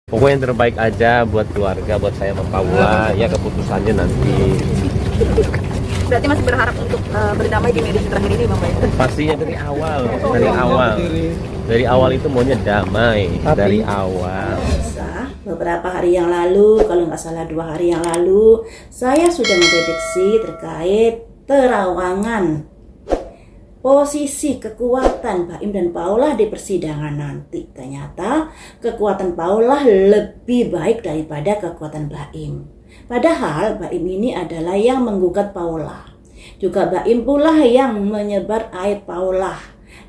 Pokoknya yang terbaik aja buat keluarga, buat saya sama Paula. Ya keputusannya nanti. Berarti masih berharap untuk berdamai di mediasi terakhir ini, Bang Bay? Pastinya dari awal itu maunya damai. Dari awal. Beberapa hari yang lalu, kalau nggak salah 2 hari yang lalu, saya sudah memprediksi terkait terawangan posisi kekuatan Baim dan Paula di persidangan nanti. Ternyata kekuatan Paula lebih baik daripada kekuatan Baim. Padahal Baim ini adalah yang menggugat Paula. Juga Baim pula yang menyebar aib Paula,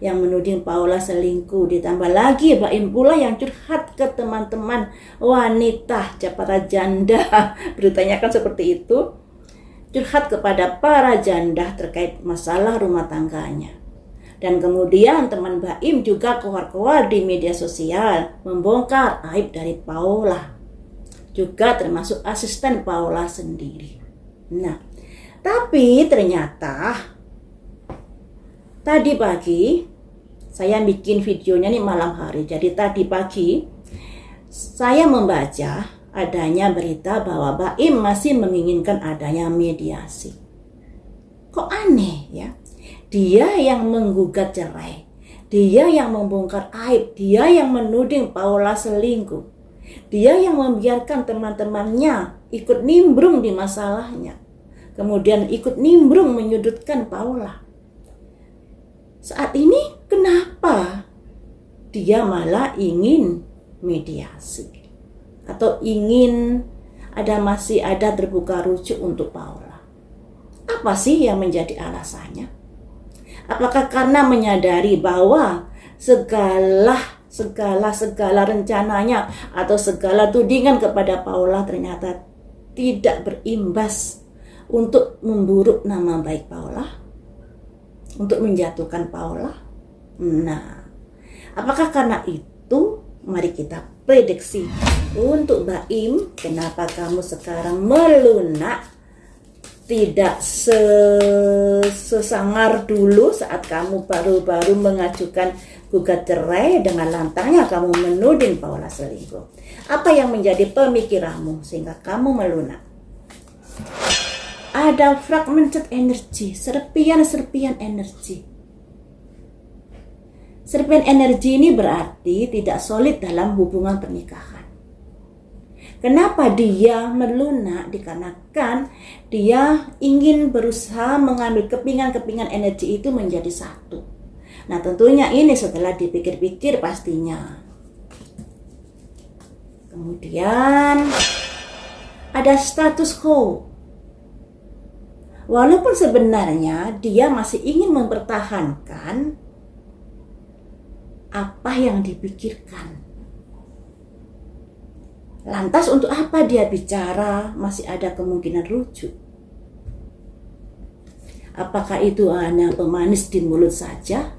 yang menuding Paula selingkuh. Ditambah lagi Baim pula yang curhat ke teman-teman wanita para janda. Beritanya kan seperti itu. Curhat kepada para janda terkait masalah rumah tangganya. Dan kemudian teman Baim juga keluar-keluar di media sosial membongkar aib dari Paula. Juga termasuk asisten Paula sendiri. Nah, tapi ternyata tadi pagi saya bikin videonya nih malam hari. Jadi tadi pagi saya membaca adanya berita bahwa Baim masih menginginkan adanya mediasi. Kok aneh ya? Dia yang menggugat cerai, dia yang membongkar aib, dia yang menuding Paula selingkuh, dia yang membiarkan teman-temannya ikut nimbrung di masalahnya, kemudian ikut nimbrung menyudutkan Paula. Saat ini kenapa dia malah ingin mediasi? Atau ingin masih ada terbuka rujuk untuk Paula. Apa sih yang menjadi alasannya? Apakah karena menyadari bahwa segala rencananya atau segala tudingan kepada Paula ternyata tidak berimbas untuk memburuk nama baik Paula, untuk menjatuhkan Paula? Nah, apakah karena itu? Mari kita prediksi untuk Baim, kenapa kamu sekarang melunak, tidak sesangar dulu saat kamu baru-baru mengajukan gugat cerai dengan lantangnya kamu menuding Paula selingkuh. Apa yang menjadi pemikiranmu sehingga kamu melunak? Ada fragmented energy, serpian-serpian energi. Serpian energi ini berarti tidak solid dalam hubungan pernikahan. Kenapa dia melunak? Dikarenakan dia ingin berusaha mengambil kepingan-kepingan energi itu menjadi satu. Nah, tentunya ini setelah dipikir-pikir pastinya. Kemudian ada status quo. Walaupun sebenarnya dia masih ingin mempertahankan apa yang dipikirkan. Lantas untuk apa dia bicara masih ada kemungkinan rujuk? Apakah itu hanya pemanis di mulut saja?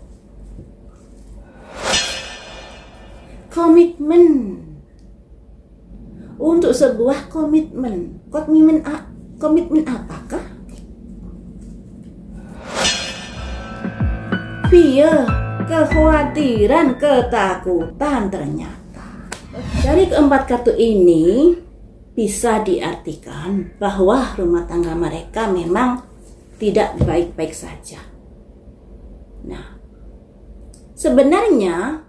Komitmen. Untuk sebuah komitmen apakah? Fear, kekhawatiran, ketakutan ternyata. Dari keempat kartu ini bisa diartikan bahwa rumah tangga mereka memang tidak baik-baik saja. Nah, sebenarnya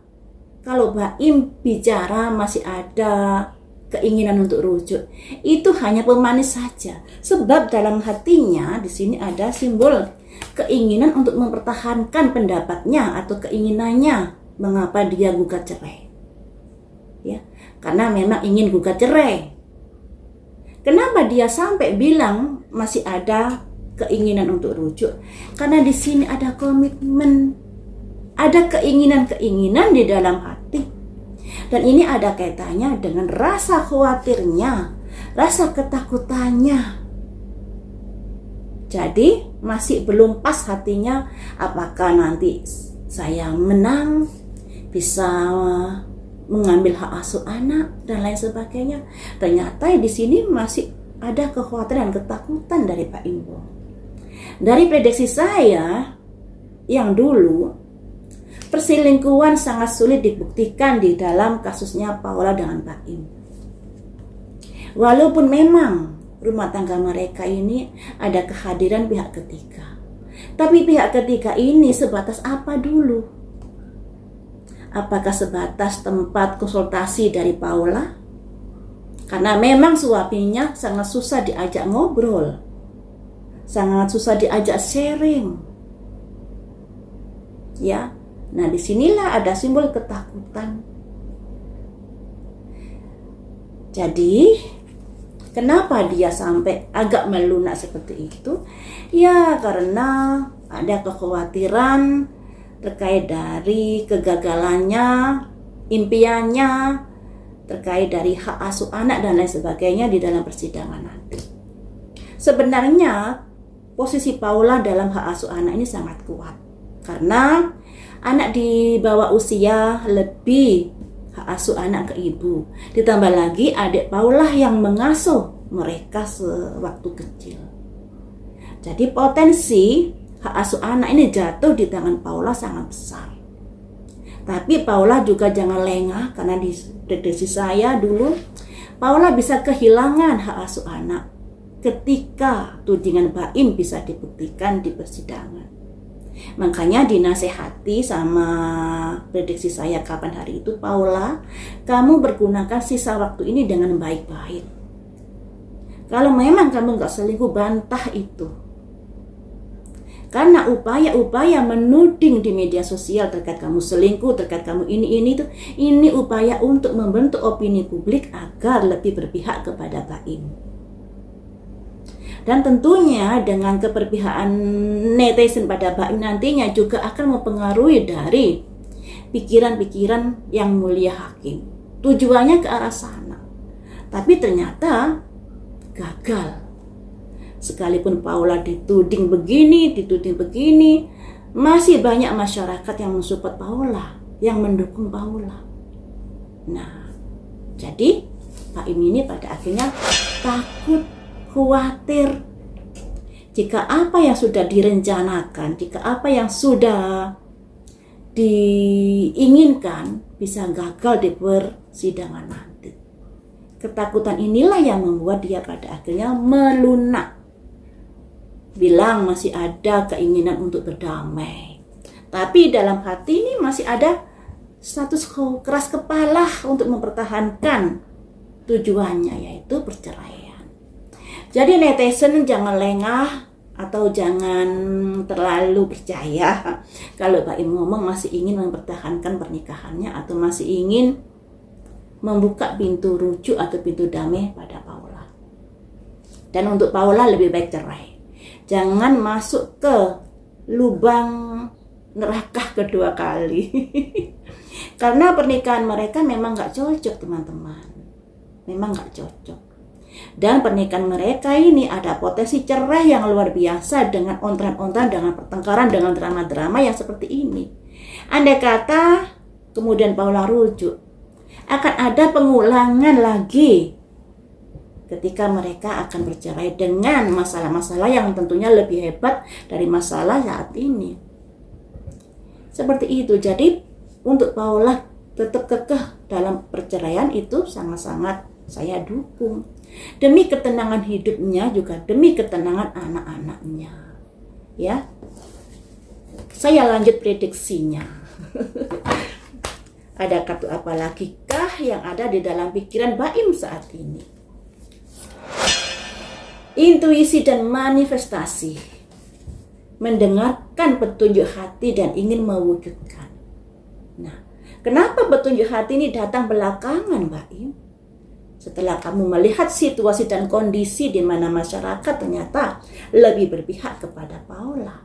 kalau Baim bicara masih ada keinginan untuk rujuk, itu hanya pemanis saja. Sebab dalam hatinya di sini ada simbol keinginan untuk mempertahankan pendapatnya atau keinginannya mengapa dia gugat cerai. Ya, karena memang ingin gugat cerai. Kenapa dia sampai bilang masih ada keinginan untuk rujuk? Karena di sini ada komitmen, ada keinginan-keinginan di dalam hati. Dan ini ada kaitannya dengan rasa khawatirnya, rasa ketakutannya. Jadi masih belum pas hatinya, apakah nanti saya menang bisa mengambil hak asuh anak dan lain sebagainya. Ternyata di sini masih ada kekhawatiran, ketakutan dari Pak Imbo. Dari prediksi saya yang dulu, perselingkuhan sangat sulit dibuktikan di dalam kasusnya Paula dengan Baim. Walaupun memang rumah tangga mereka ini ada kehadiran pihak ketiga. Tapi pihak ketiga ini sebatas apa dulu? Apakah sebatas tempat konsultasi dari Paula? Karena memang suaminya sangat susah diajak ngobrol, sangat susah diajak sharing. Ya, nah disinilah ada simbol ketakutan. Jadi, kenapa dia sampai agak melunak seperti itu? Ya, karena ada kekhawatiran terkait dari kegagalannya, impiannya, terkait dari hak asuh anak dan lain sebagainya di dalam persidangan nanti. Sebenarnya posisi Paula dalam hak asuh anak ini sangat kuat karena anak di bawah usia lebih hak asuh anak ke ibu. Ditambah lagi adik Paula yang mengasuh mereka sewaktu kecil. Jadi potensi hak asuh anak ini jatuh di tangan Paula sangat besar. Tapi Paula juga jangan lengah karena di prediksi saya dulu Paula bisa kehilangan hak asuh anak ketika tudingan Baim bisa dibuktikan di persidangan. Makanya dinasehati sama prediksi saya kapan hari itu, Paula, kamu bergunakan sisa waktu ini dengan baik-baik. Kalau memang kamu nggak selingkuh, bantah itu. Karena upaya-upaya menuding di media sosial terkait kamu selingkuh, terkait kamu ini upaya untuk membentuk opini publik agar lebih berpihak kepada Baim. Dan tentunya dengan keberpihakan netizen pada Baim nantinya juga akan mempengaruhi dari pikiran-pikiran yang mulia hakim. Tujuannya ke arah sana. Tapi ternyata gagal. Sekalipun Paula dituding begini, masih banyak masyarakat yang mensupport Paula, yang mendukung Paula. Nah, jadi Baim ini pada akhirnya takut, khawatir jika apa yang sudah direncanakan, jika apa yang sudah diinginkan bisa gagal di persidangan nanti. Ketakutan inilah yang membuat dia pada akhirnya melunak. Bilang masih ada keinginan untuk berdamai. Tapi dalam hati ini masih ada status keras kepala untuk mempertahankan tujuannya, yaitu perceraian. Jadi netizen jangan lengah atau jangan terlalu percaya kalau Baim ngomong masih ingin mempertahankan pernikahannya atau masih ingin membuka pintu rujuk atau pintu damai pada Paula. Dan untuk Paula lebih baik cerai. Jangan masuk ke lubang neraka kedua kali. Karena pernikahan mereka memang gak cocok, teman-teman. Memang gak cocok. Dan pernikahan mereka ini ada potensi cerai yang luar biasa dengan ontran-ontran, dengan pertengkaran, dengan drama-drama yang seperti ini. Andai kata kemudian Paula rujuk, akan ada pengulangan lagi ketika mereka akan bercerai dengan masalah-masalah yang tentunya lebih hebat dari masalah saat ini. Seperti itu. Jadi untuk Paula tetap kekeh dalam perceraian itu sangat-sangat saya dukung. Demi ketenangan hidupnya juga demi ketenangan anak-anaknya. Ya. Saya lanjut prediksinya. Ada kartu apa lagi kah yang ada di dalam pikiran Baim saat ini? Intuisi dan manifestasi, mendengarkan petunjuk hati dan ingin mewujudkan. Nah, kenapa petunjuk hati ini datang belakangan, Baim? Setelah kamu melihat situasi dan kondisi di mana masyarakat ternyata lebih berpihak kepada Paula.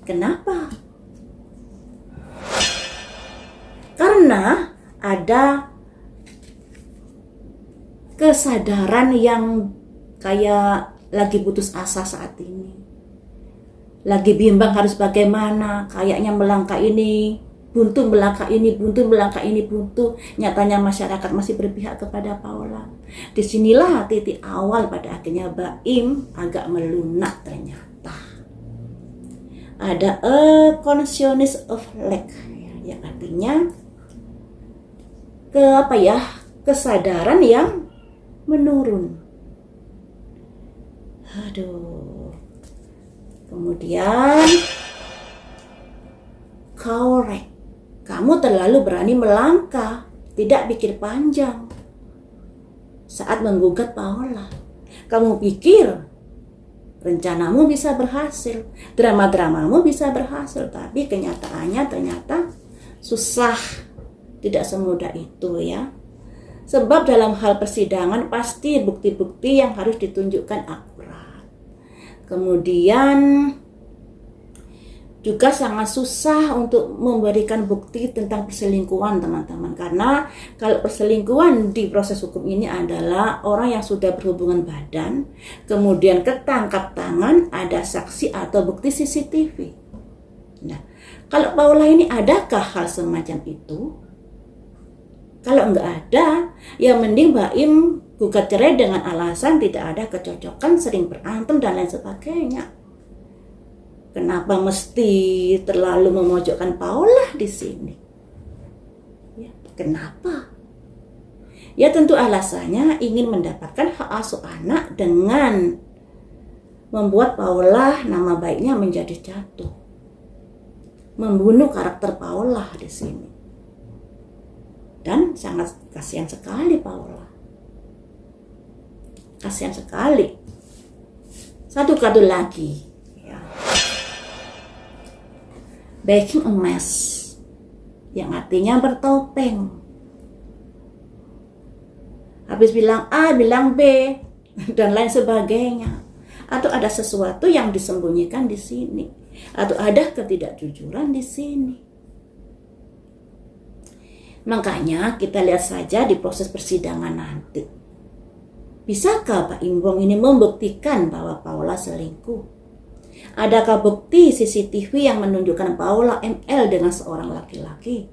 Kenapa? Karena ada kesadaran yang kayak lagi putus asa saat ini. Lagi bimbang harus bagaimana, kayaknya melangkah ini, buntu melangkah ini, buntu. Nyatanya masyarakat masih berpihak kepada Paula. Disinilah titik awal pada akhirnya Baim agak melunak ternyata. Ada a consciousness of lack, yang artinya kesadaran yang menurun. Aduh. Kemudian korek. Kamu terlalu berani melangkah, tidak pikir panjang saat menggugat Paula. Kamu pikir rencanamu bisa berhasil, drama-dramamu bisa berhasil, tapi kenyataannya ternyata susah. Tidak semudah itu ya. Sebab dalam hal persidangan pasti bukti-bukti yang harus ditunjukkan akurat. Kemudian juga sangat susah untuk memberikan bukti tentang perselingkuhan, teman-teman. Karena kalau perselingkuhan di proses hukum ini adalah orang yang sudah berhubungan badan, kemudian ketangkap tangan, ada saksi atau bukti CCTV. Nah, kalau Paula ini adakah hal semacam itu? Kalau enggak ada, ya mending Baim gugat cerai dengan alasan tidak ada kecocokan, sering berantem dan lain sebagainya. Kenapa mesti terlalu memojokkan Paula di sini? Ya, kenapa? Ya tentu alasannya ingin mendapatkan hak asuh anak dengan membuat Paula nama baiknya menjadi jatuh. Membunuh karakter Paula di sini. Dan sangat kasihan sekali Paula. Kasihan sekali. Satu kado lagi. Ya. Backing a mess. Yang artinya bertopeng. Habis bilang A, bilang B. Dan lain sebagainya. Atau ada sesuatu yang disembunyikan di sini. Atau ada ketidakjujuran di sini. Makanya kita lihat saja di proses persidangan nanti. Bisakah Pak Imbong ini membuktikan bahwa Paula selingkuh? Adakah bukti CCTV yang menunjukkan Paula ML dengan seorang laki-laki?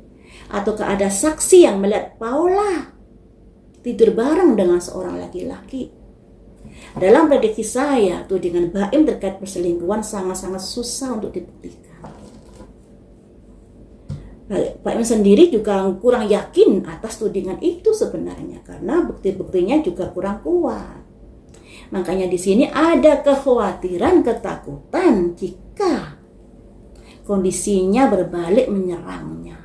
Ataukah ada saksi yang melihat Paula tidur bareng dengan seorang laki-laki? Dalam prediksi saya, tudingan Baim terkait perselingkuhan sangat-sangat susah untuk dibuktikan. Pak Im sendiri juga kurang yakin atas tudingan itu sebenarnya karena bukti-buktinya juga kurang kuat. Makanya di sini ada kekhawatiran, ketakutan jika kondisinya berbalik menyerangnya.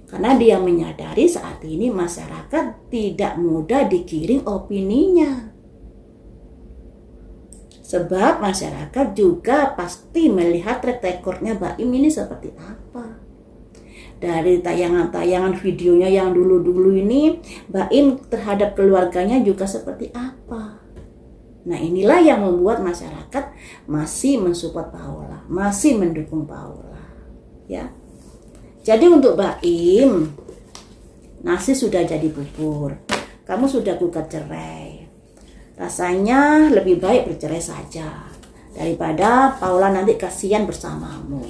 Karena dia menyadari saat ini masyarakat tidak mudah digiring opininya. Sebab masyarakat juga pasti melihat track recordnya Baim ini seperti apa. Dari tayangan-tayangan videonya yang dulu-dulu ini, Baim terhadap keluarganya juga seperti apa. Nah inilah yang membuat masyarakat masih mensupport Paula, masih mendukung Paula. Ya. Jadi untuk Baim, nasi sudah jadi bubur. Kamu sudah gugat cerai. Rasanya lebih baik bercerai saja daripada Paula nanti kasihan bersamamu.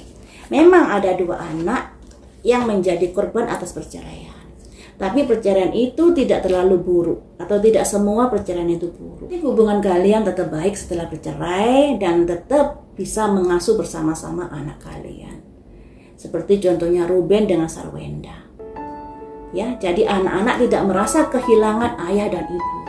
Memang ada 2 anak yang menjadi korban atas perceraian. Tapi perceraian itu tidak terlalu buruk atau tidak semua perceraian itu buruk. Jadi hubungan kalian tetap baik setelah bercerai dan tetap bisa mengasuh bersama-sama anak kalian. Seperti contohnya Ruben dengan Sarwenda. Ya, jadi anak-anak tidak merasa kehilangan ayah dan ibu.